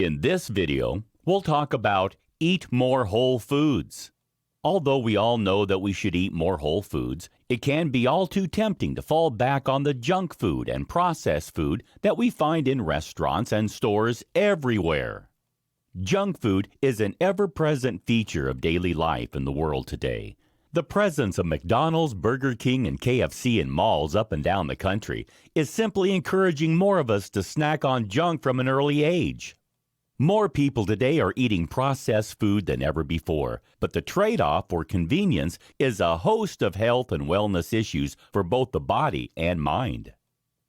In this video, we'll talk about eat more whole foods. Although we all know that we should eat more whole foods, it can be all too tempting to fall back on the junk food and processed food that we find in restaurants and stores everywhere. Junk food is an ever-present feature of daily life in the world today. The presence of McDonald's, Burger King, and KFC in malls up and down the country is simply encouraging more of us to snack on junk from an early age. More people today are eating processed food than ever before, but the trade-off for convenience is a host of health and wellness issues for both the body and mind.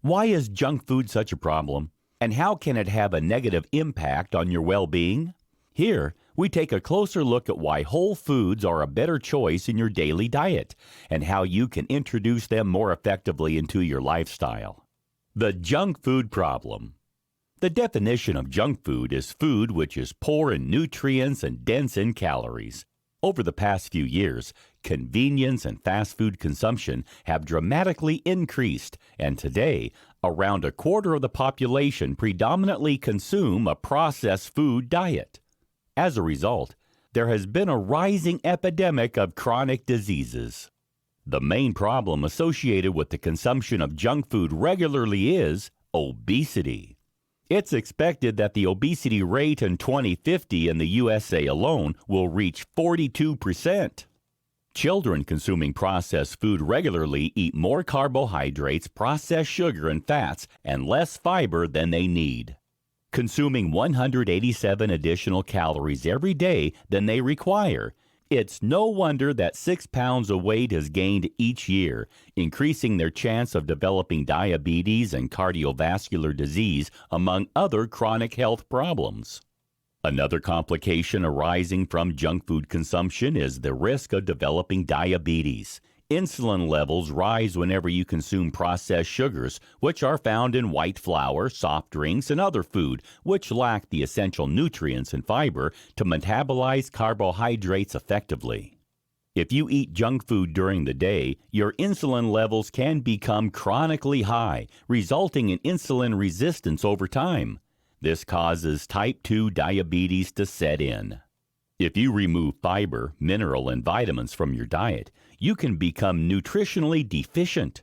Why is junk food such a problem, and how can it have a negative impact on your well-being? Here, we take a closer look at why whole foods are a better choice in your daily diet, and how you can introduce them more effectively into your lifestyle. The junk food problem. The definition of junk food is food which is poor in nutrients and dense in calories. Over the past few years, convenience and fast food consumption have dramatically increased, and today, around a quarter of the population predominantly consume a processed food diet. As a result, there has been a rising epidemic of chronic diseases. The main problem associated with the consumption of junk food regularly is obesity. It's expected that the obesity rate in 2050 in the USA alone will reach 42%. Children consuming processed food regularly eat more carbohydrates, processed sugar, and fats, and less fiber than they need, consuming 187 additional calories every day than they require. It's no wonder that 6 pounds of weight is gained each year, increasing their chance of developing diabetes and cardiovascular disease, among other chronic health problems. Another complication arising from junk food consumption is the risk of developing diabetes. Insulin levels rise whenever you consume processed sugars, which are found in white flour, soft drinks, and other food, which lack the essential nutrients and fiber to metabolize carbohydrates effectively. If you eat junk food during the day, your insulin levels can become chronically high, resulting in insulin resistance over time. This causes type 2 diabetes to set in. If you remove fiber, mineral, and vitamins from your diet, you can become nutritionally deficient.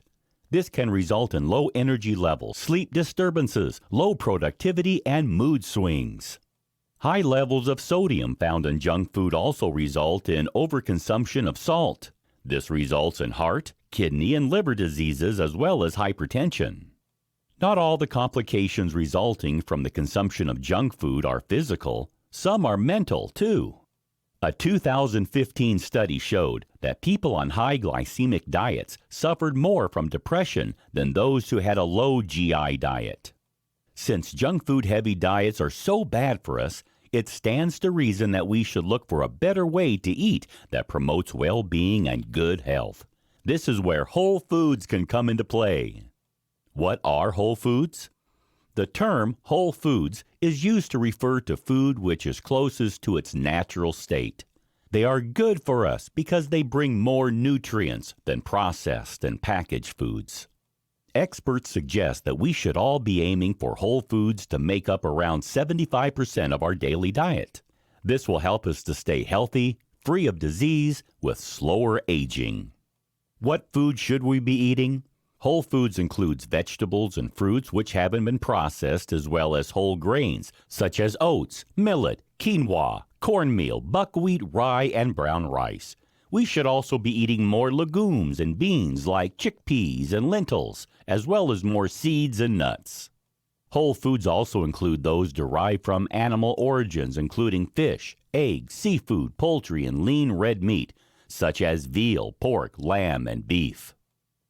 This can result in low energy levels, sleep disturbances, low productivity, and mood swings. High levels of sodium found in junk food also result in overconsumption of salt. This results in heart, kidney, and liver diseases as well as hypertension. Not all the complications resulting from the consumption of junk food are physical. Some are mental, too. A 2015 study showed that people on high glycemic diets suffered more from depression than those who had a low GI diet. Since junk food-heavy diets are so bad for us, it stands to reason that we should look for a better way to eat that promotes well-being and good health. This is where whole foods can come into play. What are whole foods? The term whole foods is used to refer to food which is closest to its natural state. They are good for us because they bring more nutrients than processed and packaged foods. Experts suggest that we should all be aiming for whole foods to make up around 75% of our daily diet. This will help us to stay healthy, free of disease, with slower aging. What food should we be eating? Whole foods includes vegetables and fruits which haven't been processed, as well as whole grains such as oats, millet, quinoa, cornmeal, buckwheat, rye, and brown rice. We should also be eating more legumes and beans like chickpeas and lentils, as well as more seeds and nuts. Whole foods also include those derived from animal origins, including fish, eggs, seafood, poultry, and lean red meat, such as veal, pork, lamb, and beef.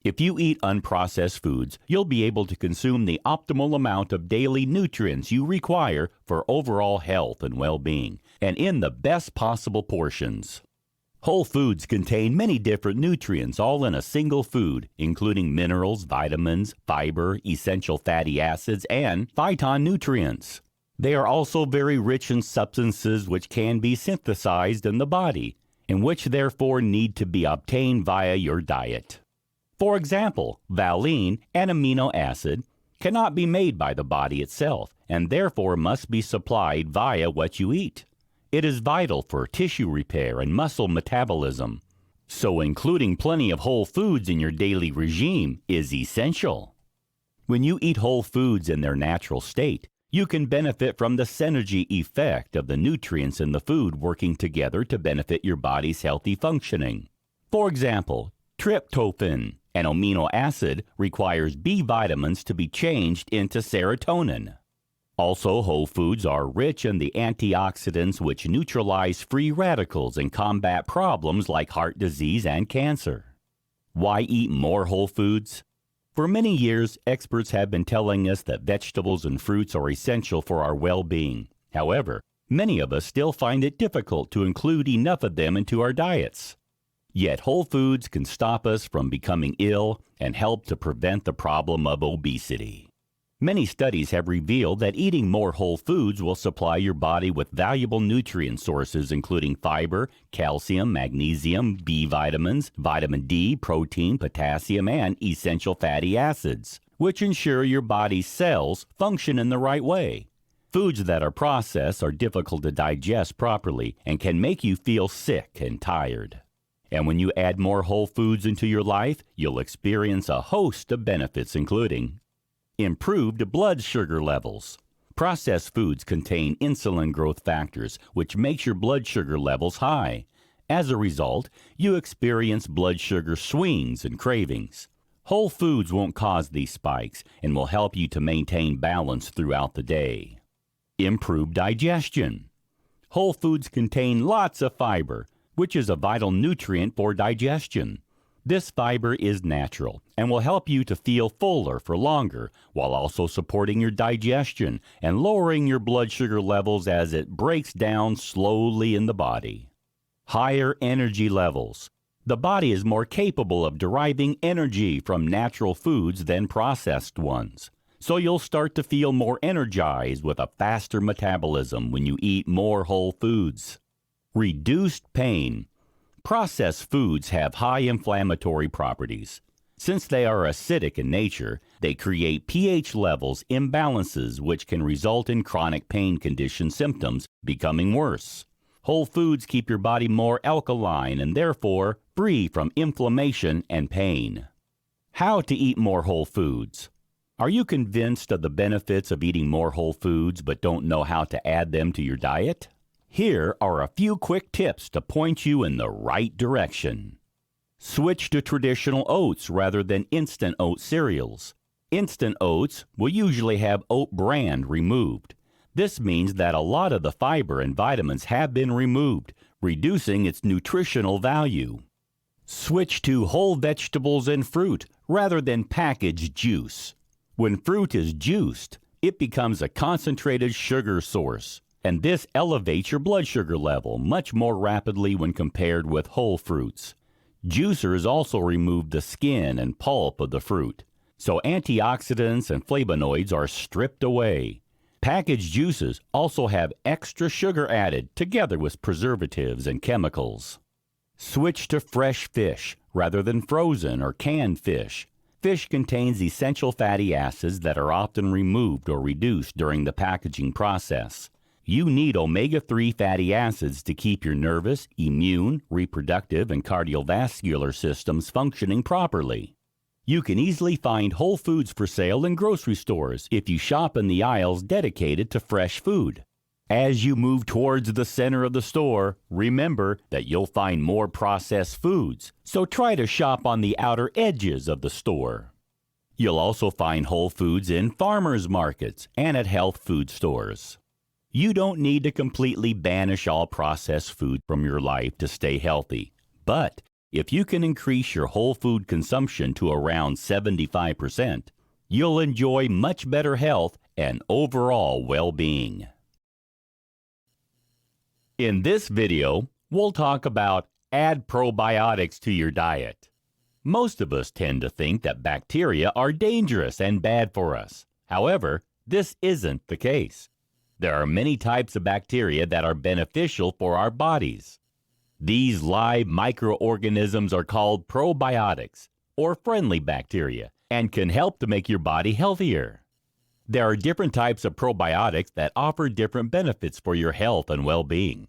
If you eat unprocessed foods, you'll be able to consume the optimal amount of daily nutrients you require for overall health and well-being, and in the best possible portions. Whole foods contain many different nutrients all in a single food, including minerals, vitamins, fiber, essential fatty acids, and phytonutrients. They are also very rich in substances which can be synthesized in the body, and which therefore need to be obtained via your diet. For example, valine, an amino acid, cannot be made by the body itself and therefore must be supplied via what you eat. It is vital for tissue repair and muscle metabolism. So including plenty of whole foods in your daily regime is essential. When you eat whole foods in their natural state, you can benefit from the synergy effect of the nutrients in the food working together to benefit your body's healthy functioning. For example, tryptophan, an amino acid, requires B vitamins to be changed into serotonin. Also, whole foods are rich in the antioxidants which neutralize free radicals and combat problems like heart disease and cancer. Why eat more whole foods? For many years, experts have been telling us that vegetables and fruits are essential for our well-being. However, many of us still find it difficult to include enough of them into our diets. Yet whole foods can stop us from becoming ill and help to prevent the problem of obesity. Many studies have revealed that eating more whole foods will supply your body with valuable nutrient sources including fiber, calcium, magnesium, B vitamins, vitamin D, protein, potassium, and essential fatty acids, which ensure your body's cells function in the right way. Foods that are processed are difficult to digest properly and can make you feel sick and tired. And when you add more whole foods into your life, you'll experience a host of benefits including improved blood sugar levels. Processed foods contain insulin growth factors, which makes your blood sugar levels high. As a result, you experience blood sugar swings and cravings. Whole foods won't cause these spikes and will help you to maintain balance throughout the day. Improved digestion. Whole foods contain lots of fiber, which is a vital nutrient for digestion. This fiber is natural and will help you to feel fuller for longer while also supporting your digestion and lowering your blood sugar levels as it breaks down slowly in the body. Higher energy levels. The body is more capable of deriving energy from natural foods than processed ones. So you'll start to feel more energized with a faster metabolism when you eat more whole foods. Reduced pain. Processed foods have high inflammatory properties. Since they are acidic in nature, they create pH levels imbalances which can result in chronic pain condition symptoms becoming worse. Whole foods keep your body more alkaline and therefore free from inflammation and pain. How to eat more whole foods? Are you convinced of the benefits of eating more whole foods but don't know how to add them to your diet? Here are a few quick tips to point you in the right direction. Switch to traditional oats rather than instant oat cereals. Instant oats will usually have oat bran removed. This means that a lot of the fiber and vitamins have been removed, reducing its nutritional value. Switch to whole vegetables and fruit rather than packaged juice. When fruit is juiced, it becomes a concentrated sugar source, and this elevates your blood sugar level much more rapidly when compared with whole fruits. Juicers also remove the skin and pulp of the fruit, so antioxidants and flavonoids are stripped away. Packaged juices also have extra sugar added together with preservatives and chemicals. Switch to fresh fish rather than frozen or canned fish. Fish contains essential fatty acids that are often removed or reduced during the packaging process. You need omega-3 fatty acids to keep your nervous, immune, reproductive, and cardiovascular systems functioning properly. You can easily find whole foods for sale in grocery stores if you shop in the aisles dedicated to fresh food. As you move towards the center of the store, remember that you'll find more processed foods, so try to shop on the outer edges of the store. You'll also find whole foods in farmers markets and at health food stores. You don't need to completely banish all processed food from your life to stay healthy, but if you can increase your whole food consumption to around 75%, you'll enjoy much better health and overall well-being. In this video, we'll talk about add probiotics to your diet. Most of us tend to think that bacteria are dangerous and bad for us. However, this isn't the case. There are many types of bacteria that are beneficial for our bodies. These live microorganisms are called probiotics, or friendly bacteria, and can help to make your body healthier. There are different types of probiotics that offer different benefits for your health and well-being.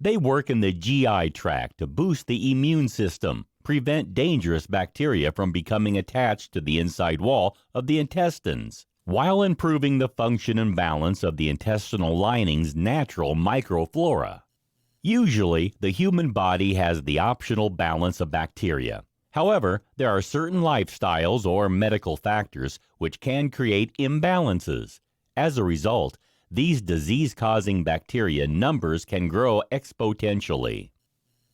They work in the GI tract to boost the immune system, prevent dangerous bacteria from becoming attached to the inside wall of the intestines, while improving the function and balance of the intestinal lining's natural microflora. Usually, the human body has the optional balance of bacteria. However, there are certain lifestyles or medical factors which can create imbalances. As a result, these disease-causing bacteria numbers can grow exponentially.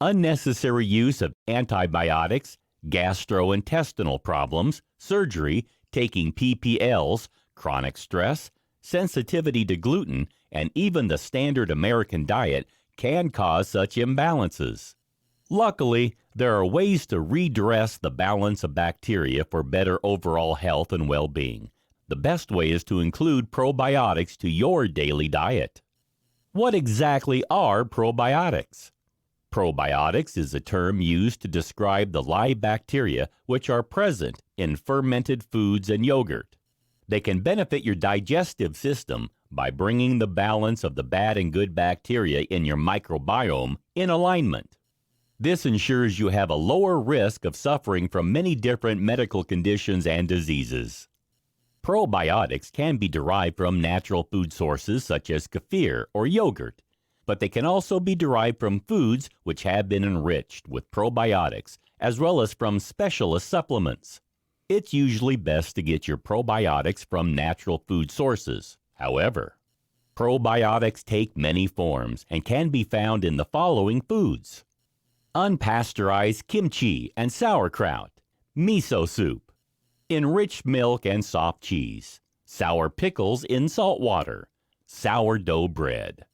Unnecessary use of antibiotics, gastrointestinal problems, surgery, taking PPLs, chronic stress, sensitivity to gluten, and even the standard American diet can cause such imbalances. Luckily, there are ways to redress the balance of bacteria for better overall health and well-being. The best way is to include probiotics to your daily diet. What exactly are probiotics? Probiotics is a term used to describe the live bacteria which are present in fermented foods and yogurt. They can benefit your digestive system by bringing the balance of the bad and good bacteria in your microbiome in alignment. This ensures you have a lower risk of suffering from many different medical conditions and diseases. Probiotics can be derived from natural food sources such as kefir or yogurt, but they can also be derived from foods which have been enriched with probiotics, as well as from specialist supplements. It's usually best to get your probiotics from natural food sources. However, probiotics take many forms and can be found in the following foods: unpasteurized kimchi and sauerkraut, miso soup, enriched milk and soft cheese, sour pickles in salt water, sourdough bread.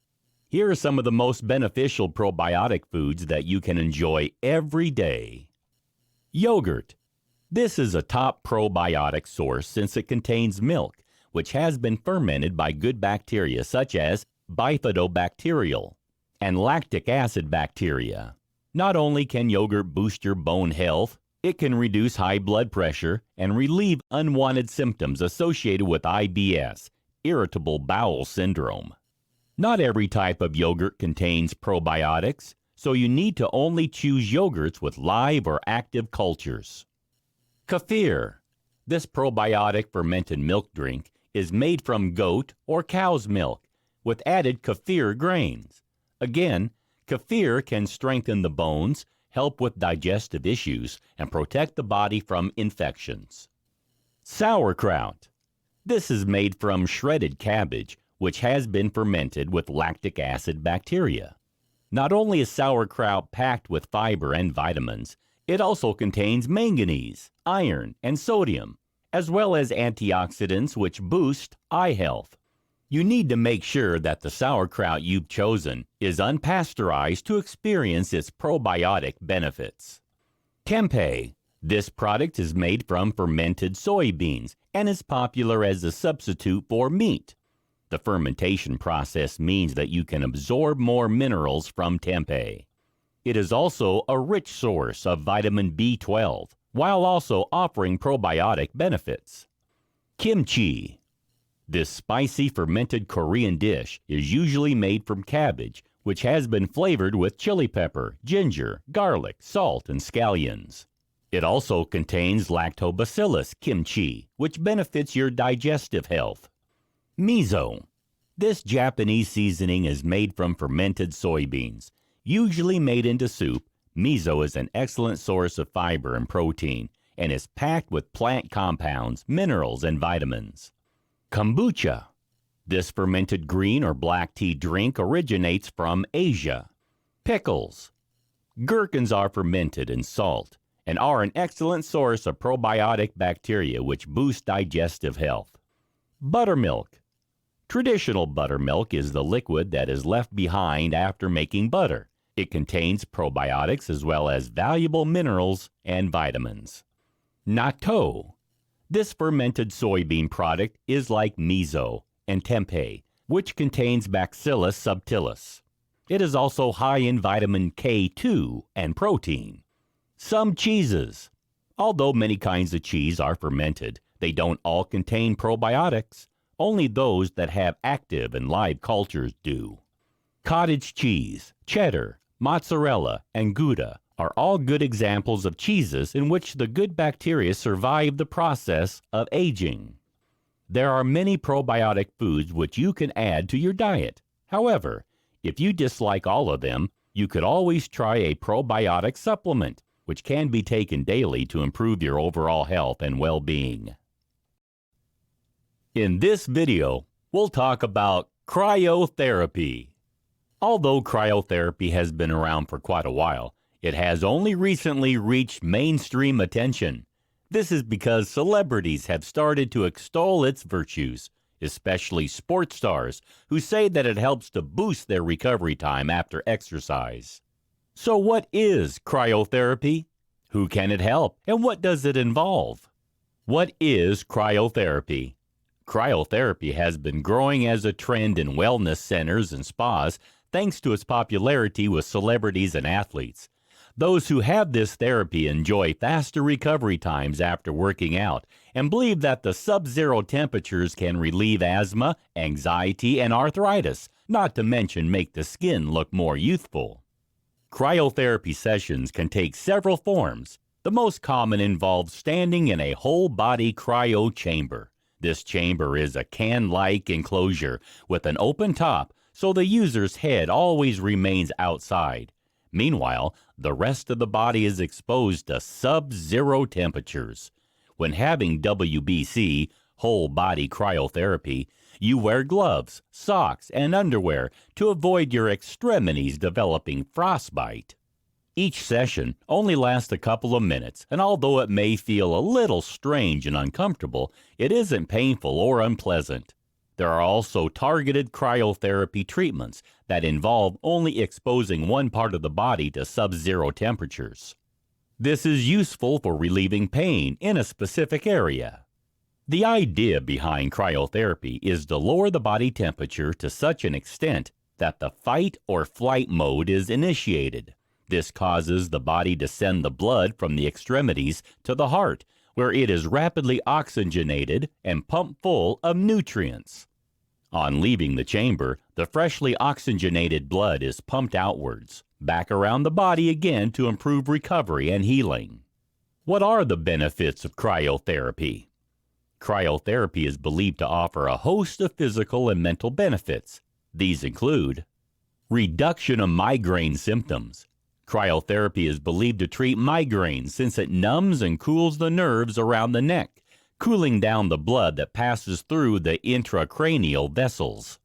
Here are some of the most beneficial probiotic foods that you can enjoy every day. Yogurt. This is a top probiotic source since it contains milk, which has been fermented by good bacteria such as bifidobacterial and lactic acid bacteria. Not only can yogurt boost your bone health, it can reduce high blood pressure and relieve unwanted symptoms associated with IBS, irritable bowel syndrome. Not every type of yogurt contains probiotics, so you need to only choose yogurts with live or active cultures. Kefir. This probiotic fermented milk drink is made from goat or cow's milk with added kefir grains. Again, kefir can strengthen the bones, help with digestive issues, and protect the body from infections. Sauerkraut. This is made from shredded cabbage, which has been fermented with lactic acid bacteria. Not only is sauerkraut packed with fiber and vitamins, it also contains manganese, iron, and sodium, as well as antioxidants which boost eye health. You need to make sure that the sauerkraut you've chosen is unpasteurized to experience its probiotic benefits. Tempeh. This product is made from fermented soybeans and is popular as a substitute for meat. The fermentation process means that you can absorb more minerals from tempeh. It is also a rich source of vitamin B12, while also offering probiotic benefits. Kimchi. This spicy fermented Korean dish is usually made from cabbage, which has been flavored with chili pepper, ginger, garlic, salt, and scallions. It also contains lactobacillus kimchi, which benefits your digestive health. Miso. This Japanese seasoning is made from fermented soybeans. Usually made into soup, miso is an excellent source of fiber and protein and is packed with plant compounds, minerals, and vitamins. Kombucha. This fermented green or black tea drink originates from Asia. Pickles. Gherkins are fermented in salt and are an excellent source of probiotic bacteria which boost digestive health. Buttermilk. Traditional buttermilk is the liquid that is left behind after making butter. It contains probiotics as well as valuable minerals and vitamins. Natto. This fermented soybean product is like miso and tempeh, which contains Bacillus subtilis. It is also high in vitamin K2 and protein. Some cheeses. Although many kinds of cheese are fermented, they don't all contain probiotics. Only those that have active and live cultures do. Cottage cheese, cheddar, mozzarella, and Gouda are all good examples of cheeses in which the good bacteria survive the process of aging. There are many probiotic foods which you can add to your diet. However, if you dislike all of them, you could always try a probiotic supplement, which can be taken daily to improve your overall health and well-being. In this video, we'll talk about cryotherapy. Although cryotherapy has been around for quite a while, it has only recently reached mainstream attention. This is because celebrities have started to extol its virtues, especially sports stars who say that it helps to boost their recovery time after exercise. So what is cryotherapy? Who can it help, and what does it involve? What is cryotherapy? Cryotherapy has been growing as a trend in wellness centers and spas thanks to its popularity with celebrities and athletes. Those who have this therapy enjoy faster recovery times after working out and believe that the sub-zero temperatures can relieve asthma, anxiety, and arthritis, not to mention make the skin look more youthful. Cryotherapy sessions can take several forms. The most common involves standing in a whole-body cryo chamber. This chamber is a can-like enclosure with an open top, so the user's head always remains outside. Meanwhile, the rest of the body is exposed to sub-zero temperatures. When having WBC, whole body cryotherapy, you wear gloves, socks, and underwear to avoid your extremities developing frostbite. Each session only lasts a couple of minutes, and although it may feel a little strange and uncomfortable, it isn't painful or unpleasant. There are also targeted cryotherapy treatments that involve only exposing one part of the body to sub-zero temperatures. This is useful for relieving pain in a specific area. The idea behind cryotherapy is to lower the body temperature to such an extent that the fight or flight mode is initiated. This causes the body to send the blood from the extremities to the heart, where it is rapidly oxygenated and pumped full of nutrients. On leaving the chamber, the freshly oxygenated blood is pumped outwards, back around the body again to improve recovery and healing. What are the benefits of cryotherapy? Cryotherapy is believed to offer a host of physical and mental benefits. These include reduction of migraine symptoms. Cryotherapy is believed to treat migraines since it numbs and cools the nerves around the neck, cooling down the blood that passes through the intracranial vessels.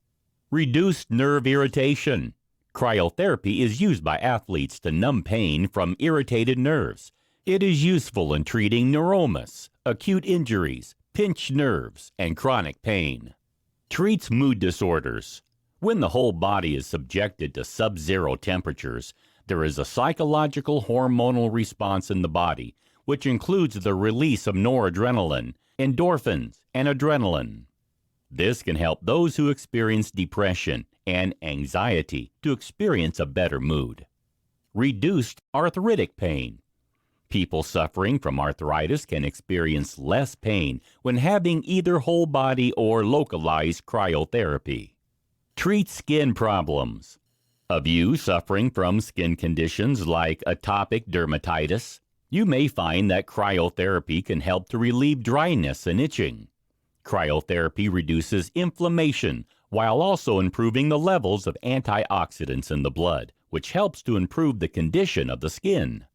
Reduced nerve irritation. Cryotherapy is used by athletes to numb pain from irritated nerves. It is useful in treating neuromas, acute injuries, pinched nerves, and chronic pain. Treats mood disorders. When the whole body is subjected to sub-zero temperatures, there is a psychological hormonal response in the body, which includes the release of noradrenaline, endorphins, and adrenaline. This can help those who experience depression and anxiety to experience a better mood. Reduced arthritic pain. People suffering from arthritis can experience less pain when having either whole body or localized cryotherapy. Treat skin problems. Of you suffering from skin conditions like atopic dermatitis, you may find that cryotherapy can help to relieve dryness and itching. Cryotherapy reduces inflammation while also improving the levels of antioxidants in the blood, which helps to improve the condition of the skin.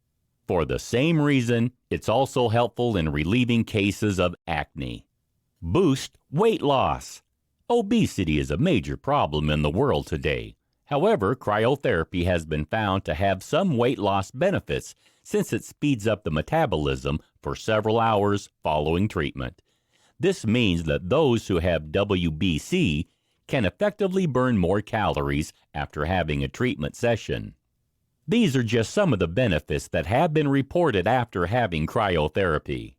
For the same reason, it's also helpful in relieving cases of acne. Boost weight loss. Obesity is a major problem in the world today. However, cryotherapy has been found to have some weight loss benefits since it speeds up the metabolism for several hours following treatment. This means that those who have WBC can effectively burn more calories after having a treatment session. These are just some of the benefits that have been reported after having cryotherapy.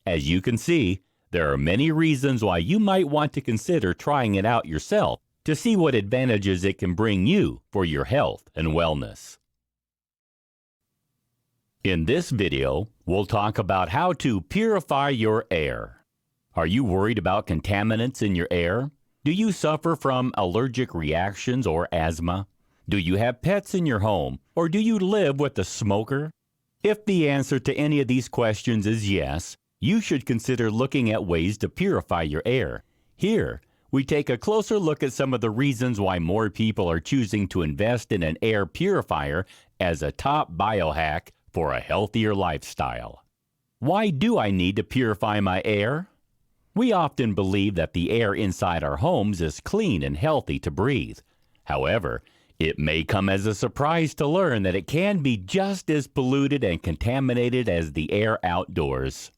As you can see, there are many reasons why you might want to consider trying it out yourself to see what advantages it can bring you for your health and wellness. In this video, we'll talk about how to purify your air. Are you worried about contaminants in your air? Do you suffer from allergic reactions or asthma? Do you have pets in your home, or do you live with a smoker? If the answer to any of these questions is yes, you should consider looking at ways to purify your air. Here, we take a closer look at some of the reasons why more people are choosing to invest in an air purifier as a top biohack for a healthier lifestyle. Why do I need to purify my air? We often believe that the air inside our homes is clean and healthy to breathe. However, it may come as a surprise to learn that it can be just as polluted and contaminated as the air outdoors.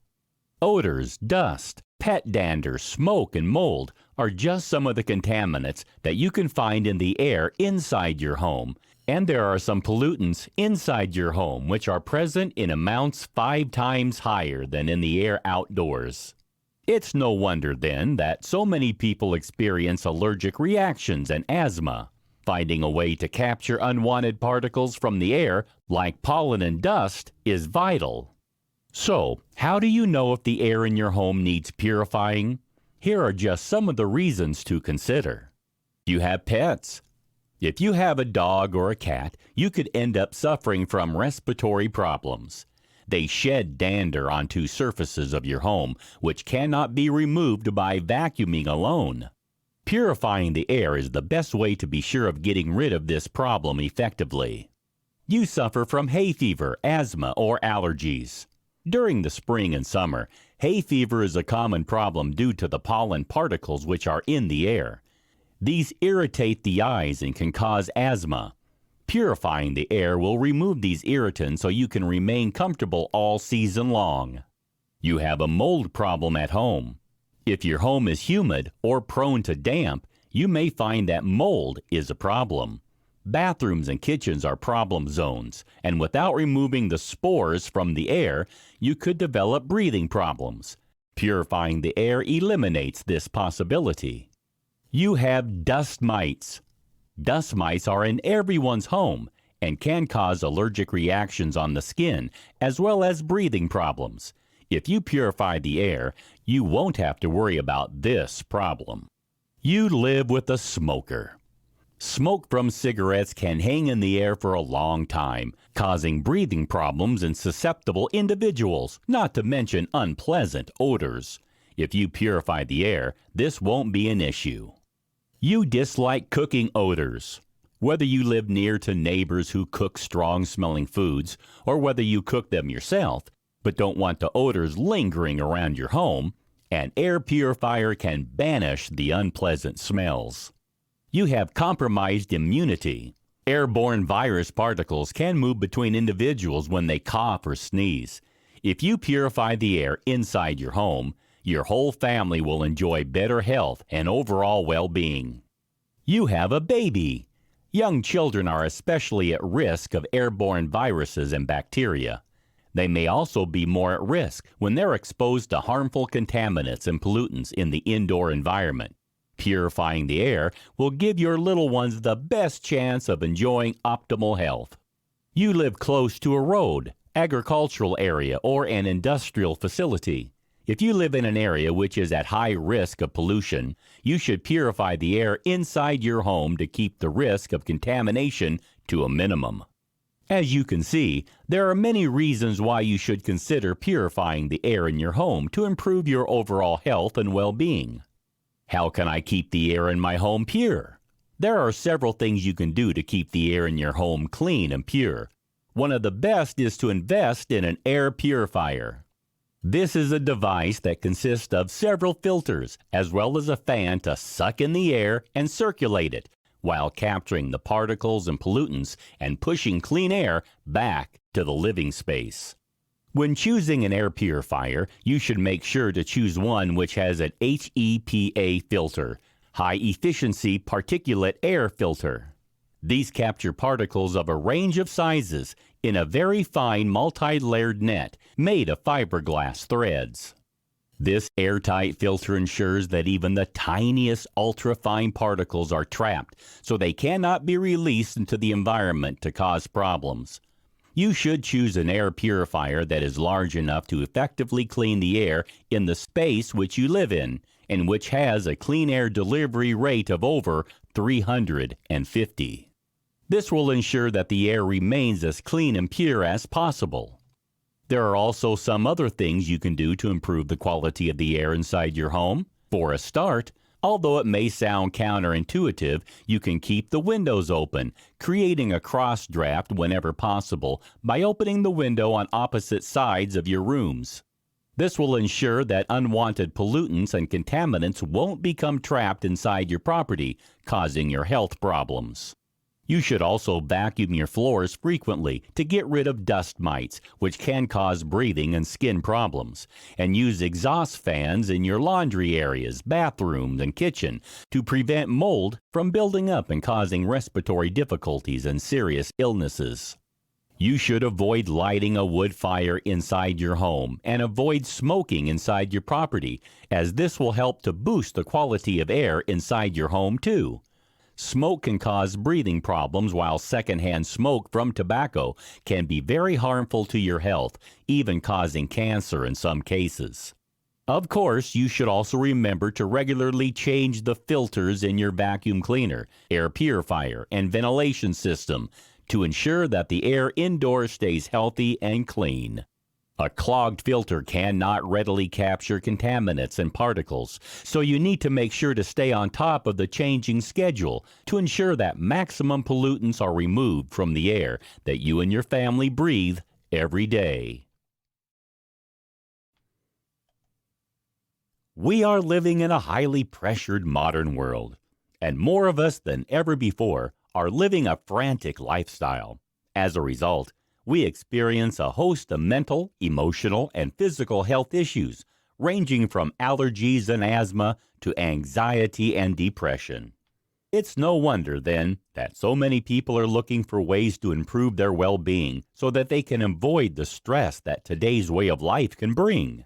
Odors, dust, pet dander, smoke, and mold are just some of the contaminants that you can find in the air inside your home. And there are some pollutants inside your home which are present in amounts 5 times higher than in the air outdoors. It's no wonder then that so many people experience allergic reactions and asthma. Finding a way to capture unwanted particles from the air, like pollen and dust, is vital. So, how do you know if the air in your home needs purifying? Here are just some of the reasons to consider. You have pets. If you have a dog or a cat, you could end up suffering from respiratory problems. They shed dander onto surfaces of your home, which cannot be removed by vacuuming alone. Purifying the air is the best way to be sure of getting rid of this problem effectively. You suffer from hay fever, asthma, or allergies. During the spring and summer, hay fever is a common problem due to the pollen particles which are in the air. These irritate the eyes and can cause asthma. Purifying the air will remove these irritants so you can remain comfortable all season long. You have a mold problem at home. If your home is humid or prone to damp, you may find that mold is a problem. Bathrooms and kitchens are problem zones, and without removing the spores from the air, you could develop breathing problems. Purifying the air eliminates this possibility. You have dust mites. Dust mites are in everyone's home and can cause allergic reactions on the skin as well as breathing problems. If you purify the air, you won't have to worry about this problem. You live with a smoker. Smoke from cigarettes can hang in the air for a long time, causing breathing problems in susceptible individuals, not to mention unpleasant odors. If you purify the air, this won't be an issue. You dislike cooking odors. Whether you live near to neighbors who cook strong-smelling foods, or whether you cook them yourself, but don't want the odors lingering around your home, an air purifier can banish the unpleasant smells. You have compromised immunity. Airborne virus particles can move between individuals when they cough or sneeze. If you purify the air inside your home, your whole family will enjoy better health and overall well-being. You have a baby. Young children are especially at risk of airborne viruses and bacteria. They may also be more at risk when they're exposed to harmful contaminants and pollutants in the indoor environment. Purifying the air will give your little ones the best chance of enjoying optimal health. You live close to a road, agricultural area, or an industrial facility. If you live in an area which is at high risk of pollution, you should purify the air inside your home to keep the risk of contamination to a minimum. As you can see, there are many reasons why you should consider purifying the air in your home to improve your overall health and well-being. How can I keep the air in my home pure? There are several things you can do to keep the air in your home clean and pure. One of the best is to invest in an air purifier. This is a device that consists of several filters as well as a fan to suck in the air and circulate it, while capturing the particles and pollutants and pushing clean air back to the living space. When choosing an air purifier, you should make sure to choose one which has an HEPA filter, high efficiency particulate air filter. These capture particles of a range of sizes in a very fine multi-layered net made of fiberglass threads. This airtight filter ensures that even the tiniest ultra-fine particles are trapped so they cannot be released into the environment to cause problems. You should choose an air purifier that is large enough to effectively clean the air in the space which you live in, and which has a clean air delivery rate of over 350. This will ensure that the air remains as clean and pure as possible. There are also some other things you can do to improve the quality of the air inside your home. For a start, although it may sound counterintuitive, you can keep the windows open, creating a cross draft whenever possible by opening the window on opposite sides of your rooms. This will ensure that unwanted pollutants and contaminants won't become trapped inside your property, causing your health problems. You should also vacuum your floors frequently to get rid of dust mites, which can cause breathing and skin problems, and use exhaust fans in your laundry areas, bathrooms, and kitchen to prevent mold from building up and causing respiratory difficulties and serious illnesses. You should avoid lighting a wood fire inside your home and avoid smoking inside your property, as this will help to boost the quality of air inside your home too. Smoke can cause breathing problems, while secondhand smoke from tobacco can be very harmful to your health, even causing cancer in some cases. Of course, you should also remember to regularly change the filters in your vacuum cleaner, air purifier, and ventilation system to ensure that the air indoors stays healthy and clean. A clogged filter cannot readily capture contaminants and particles, so you need to make sure to stay on top of the changing schedule to ensure that maximum pollutants are removed from the air that you and your family breathe every day. We are living in a highly pressured modern world, and more of us than ever before are living a frantic lifestyle. As a result, we experience a host of mental, emotional, and physical health issues, ranging from allergies and asthma to anxiety and depression. It's no wonder, then, that so many people are looking for ways to improve their well-being so that they can avoid the stress that today's way of life can bring.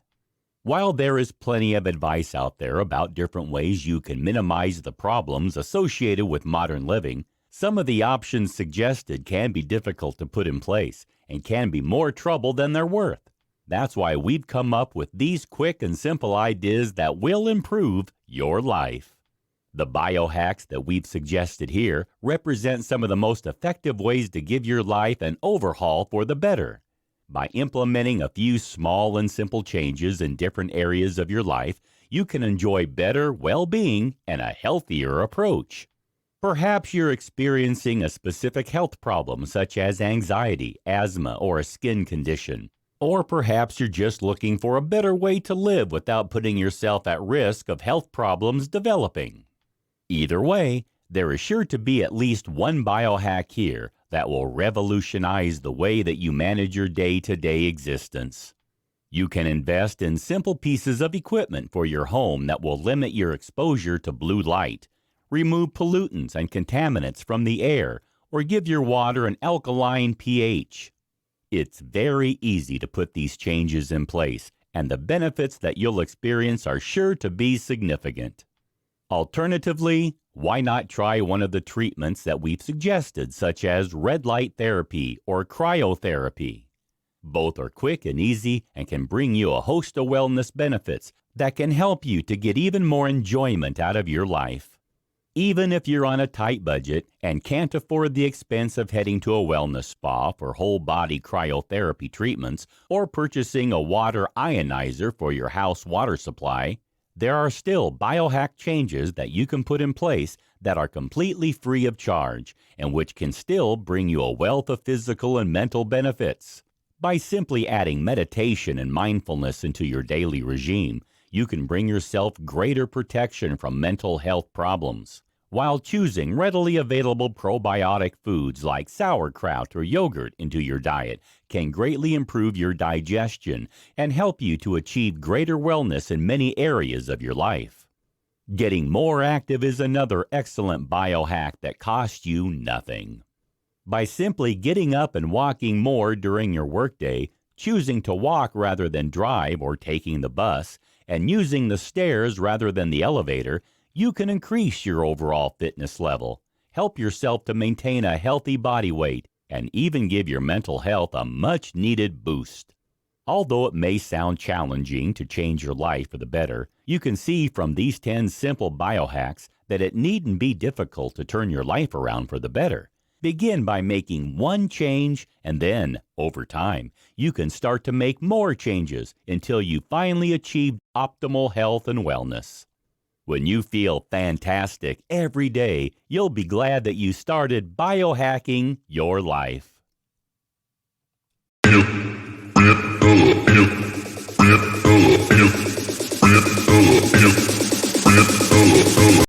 While there is plenty of advice out there about different ways you can minimize the problems associated with modern living, some of the options suggested can be difficult to put in place and can be more trouble than they're worth. That's why we've come up with these quick and simple ideas that will improve your life. The biohacks that we've suggested here represent some of the most effective ways to give your life an overhaul for the better. By implementing a few small and simple changes in different areas of your life, you can enjoy better well-being and a healthier approach. Perhaps you're experiencing a specific health problem such as anxiety, asthma, or a skin condition. Or perhaps you're just looking for a better way to live without putting yourself at risk of health problems developing. Either way, there is sure to be at least one biohack here that will revolutionize the way that you manage your day-to-day existence. You can invest in simple pieces of equipment for your home that will limit your exposure to blue light, remove pollutants and contaminants from the air, or give your water an alkaline pH. It's very easy to put these changes in place, and the benefits that you'll experience are sure to be significant. Alternatively, why not try one of the treatments that we've suggested, such as red light therapy or cryotherapy? Both are quick and easy and can bring you a host of wellness benefits that can help you to get even more enjoyment out of your life. Even if you're on a tight budget and can't afford the expense of heading to a wellness spa for whole-body cryotherapy treatments or purchasing a water ionizer for your house water supply, there are still biohack changes that you can put in place that are completely free of charge and which can still bring you a wealth of physical and mental benefits. By simply adding meditation and mindfulness into your daily regime, you can bring yourself greater protection from mental health problems, while choosing readily available probiotic foods like sauerkraut or yogurt into your diet can greatly improve your digestion and help you to achieve greater wellness in many areas of your life. Getting more active is another excellent biohack that costs you nothing. By simply getting up and walking more during your workday, choosing to walk rather than drive or taking the bus, and using the stairs rather than the elevator, you can increase your overall fitness level, help yourself to maintain a healthy body weight, and even give your mental health a much-needed boost. Although it may sound challenging to change your life for the better, you can see from these 10 simple biohacks that it needn't be difficult to turn your life around for the better. Begin by making one change, and then, over time, you can start to make more changes until you finally achieve optimal health and wellness. When you feel fantastic every day, you'll be glad that you started biohacking your life.